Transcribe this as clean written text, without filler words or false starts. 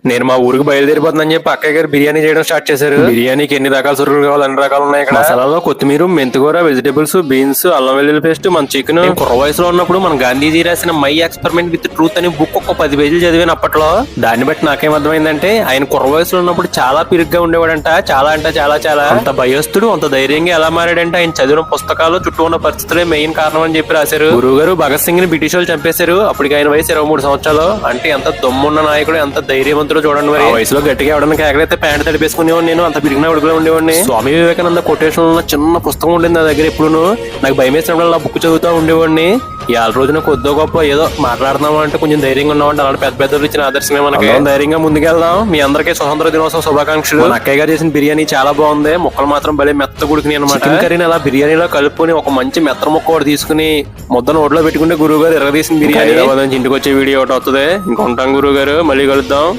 నేను మా ఊరికి బయలుదేరిపోతుందని చెప్పి అక్కయ్య గారు బిర్యానీ చేయడం స్టార్ట్ చేశారు. బిర్యానీకి ఎన్ని రకాల సరుకులు కావాలి అన్ని రకాలు ఉన్నాయి ఇక్కడ. మసాలాలో కొత్తిమీర, మెంతికూర, వెజిటేబుల్స్, బీన్స్, అల్లం వెల్లుల్లి పేస్ట్, మన చికెన్. కుర్ర వయసులో ఉన్నప్పుడు మన గాంధీజీ రాసిన మై ఎక్స్పెరిమెంట్ విత్ ట్రూత్ అని బుక్ ఒక 10 పేజీలు చదివాను అప్పట్లో. దాన్ని బట్టి నాకేం అర్థమైందంటే ఆయన కుర్ర వయసులో ఉన్నప్పుడు చాలా పిరుగ్గా ఉండేవాడంట. చాలా అంటే చాలా అంత భయస్తుడు, అంత ధైర్యంగా ఎలా మారాడంటే ఆయన చదివిన పుస్తకాలు, చుట్టూ ఉన్న పరిస్థితులే మెయిన్ కారణం అని చెప్పి రాశారు. గురువు గారు భగత్ సింగ్ ని బ్రిటిష్ వాళ్ళు చంపేశారు. అప్పటికి ఆయన వయసు 23 సంవత్సరాలు. అంటే ఎంత దమ్మున్న నాయకుడు, ఎంత ధైర్యవంతుడు చూడండి. మరి వయసులో గట్టిగా ఎవడన్నా ఎక్కడైతే ప్యాంట్ తడిపేసుకునేవాడు, నేను అంత పిరిగిన ఉడుకులో ఉండేవాడిని. స్వామి వివేకానంద కొటేషన్ ఉన్న చిన్న పుస్తకం ఉండింది నా దగ్గర. ఎప్పుడు నాకు భయం వేసినప్పుడు బుక్ చదువుతూ ఉండేవాడిని. ఇవాళ రోజున కొద్దో గొప్ప ఏదో మాట్లాడుతున్నాం అంటే కొంచెం ధైర్యంగా ఉన్నామంటే అలాంటి పెద్ద పెద్దలు ఇచ్చిన ఆదర్శమే మనకి. ధైర్యంగా ముందుకెళ్దాం. మీ అందరికీ స్వతంత్ర దినోత్సవం శుభాకాంక్షలు. అక్కయ్య గారు చేసిన బిర్యానీ చాలా బాగుంది. ముక్కలు మాత్రం భలే మెత్త గుడికినాయి అనమాట. చికెన్ కర్రీని అలా బిర్యానీలో కలుపుకొని ఒక మంచి మెత్త ముక్క ఒకటి తీసుకుని ముద్దను ఒడ్లో పెట్టుకుంటే గురువు గారు ఎరగదీసిన బిర్యానీ. ఇంటికి వచ్చే వీడియో ఒకటి వస్తుంది. ఇంకొంటాం గురువు గారు, మళ్ళీ కలుద్దాం.